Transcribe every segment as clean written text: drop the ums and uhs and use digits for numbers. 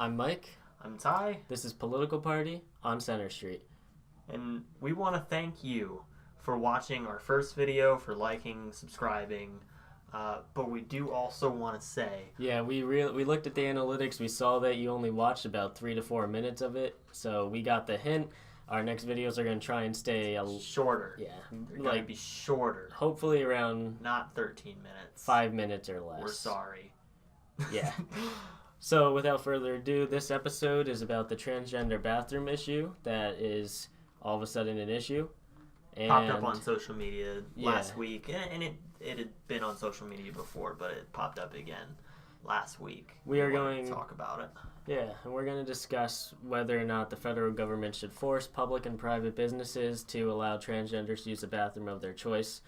I'm Mike. I'm Ty. This is Political Party on Center Street. And we want to thank you for watching our first video, for liking, subscribing. But we do also want to say... Yeah, we looked at the analytics. We saw that you only watched about 3 to 4 minutes of it. So we got the hint. Our next videos are going to try and stay... shorter. Yeah. They're going to be shorter. Hopefully around... Not 13 minutes. 5 minutes or less. We're sorry. Yeah. So without further ado, this episode is about the transgender bathroom issue that is all of a sudden an issue. And popped up on social media last week, and it had been on social media before, but it popped up again last week. We are going to talk about it. Yeah, and we're going to discuss whether or not the federal government should force public and private businesses to allow transgenders to use the bathroom of their choice.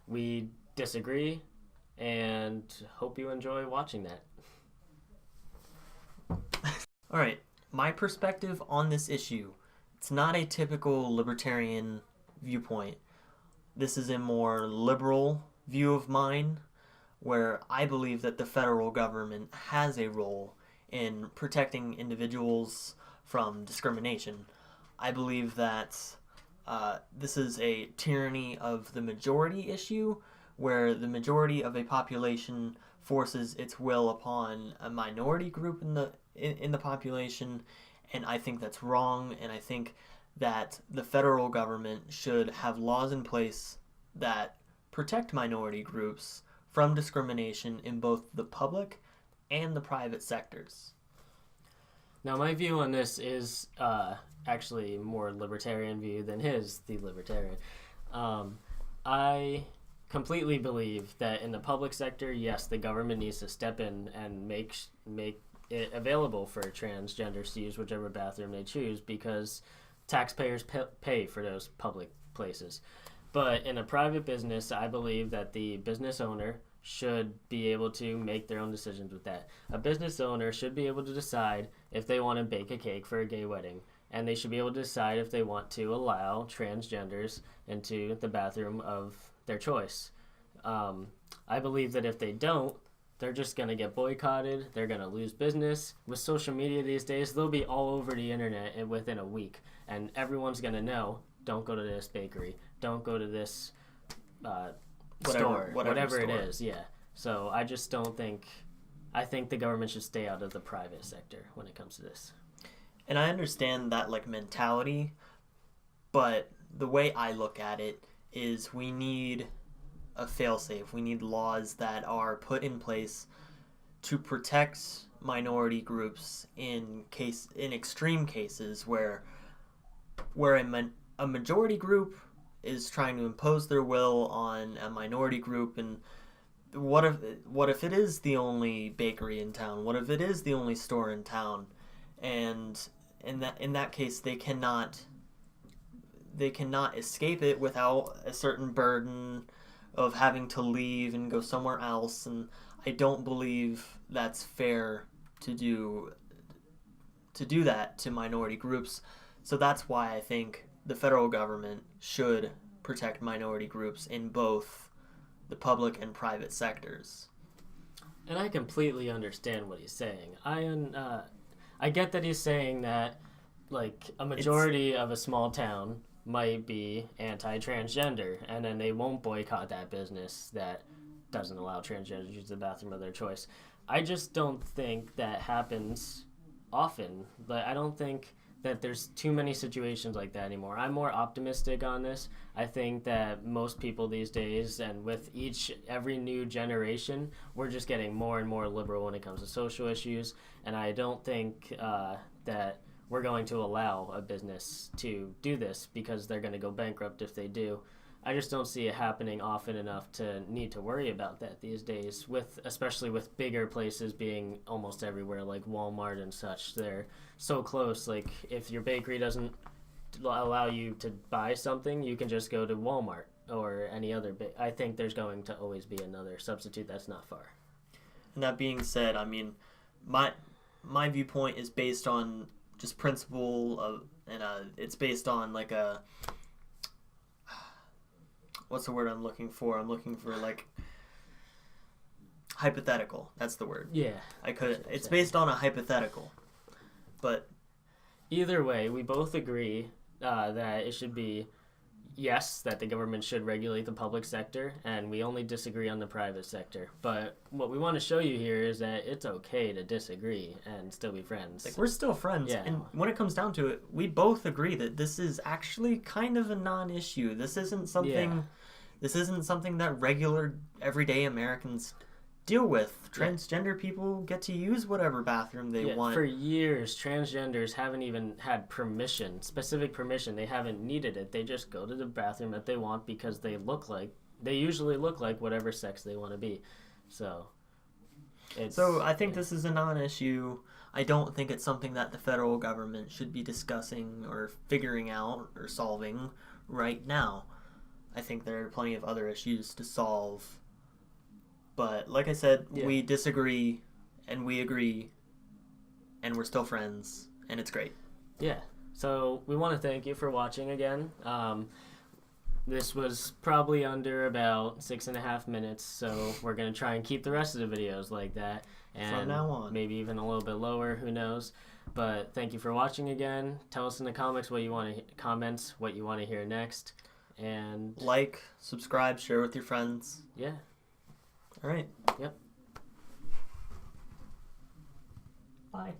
We disagree, and hope you enjoy watching that. All right, my perspective on this issue, it's not a typical libertarian viewpoint. This is a more liberal view of mine, where I believe that the federal government has a role in protecting individuals from discrimination. I believe that this is a tyranny of the majority issue, where the majority of a population forces its will upon a minority group in the population, and I think that's wrong, and I think that the federal government should have laws in place that protect minority groups from discrimination in both the public and the private sectors. Now, my view on this is actually more libertarian view than the libertarian. I completely believe that in the public sector, yes, the government needs to step in and make it available for transgenders to use whichever bathroom they choose, because taxpayers pay for those public places. But in a private business, I believe that the business owner should be able to make their own decisions with that. A business owner should be able to decide if they want to bake a cake for a gay wedding, and they should be able to decide if they want to allow transgenders into the bathroom of their choice. I believe that if they don't, they're just going to get boycotted. They're going to lose business. With social media these days, they'll be all over the internet within a week. And everyone's going to know, don't go to this bakery. Don't go to this store. Whatever it is, yeah. So I just don't think... I think the government should stay out of the private sector when it comes to this. And I understand that mentality, but the way I look at it is we need a failsafe. We need laws that are put in place to protect minority groups in extreme cases where a majority group is trying to impose their will on a minority group. And what if it is the only bakery in town? What if it is the only store in town? And in that case, they cannot escape it without a certain burden of having to leave and go somewhere else. And I don't believe that's fair to do that to minority groups. So that's why I think the federal government should protect minority groups in both the public and private sectors. And I completely understand what he's saying. I get that he's saying that a majority of a small town might be anti-transgender, and then they won't boycott that business that doesn't allow transgenders to use the bathroom of their choice. I just don't think that happens often. I don't think that there's too many situations like that anymore. I'm more optimistic on this. I think that most people these days, and with every new generation, we're just getting more and more liberal when it comes to social issues, and I don't think that we're going to allow a business to do this because they're going to go bankrupt if they do. I just don't see it happening often enough to need to worry about that these days, especially with bigger places being almost everywhere, like Walmart and such. They're so close. Like, if your bakery doesn't allow you to buy something, you can just go to Walmart or any other I think there's going to always be another substitute that's not far. And that being said, I mean, my viewpoint is based on just principle of, and it's based on what's the word I'm looking for? I'm looking for hypothetical. That's the word. Yeah. It's based on a hypothetical. But either way, we both agree that it should be yes, that the government should regulate the public sector, and we only disagree on the private sector. But what we want to show you here is that it's okay to disagree and still be friends. we're still friends. Yeah. And when it comes down to it, we both agree that this is actually kind of a non-issue. This isn't something... Yeah. This isn't something that regular, everyday Americans deal with. Transgender people get to use whatever bathroom they want. For years, transgenders haven't even had permission, specific permission. They haven't needed it. They just go to the bathroom that they want because they usually look like whatever sex they want to be. So I think this is a non-issue. I don't think it's something that the federal government should be discussing or figuring out or solving right now. I think there are plenty of other issues to solve. But like I said, we disagree and we agree and we're still friends and it's great. Yeah. So we want to thank you for watching again. This was probably under about 6.5 minutes, so we're going to try and keep the rest of the videos like that. And from now on. Maybe even a little bit lower, who knows. But thank you for watching again. Tell us in the comments what you want to hear next. And like, subscribe, share with your friends. Yeah. All right. Yep. Bye.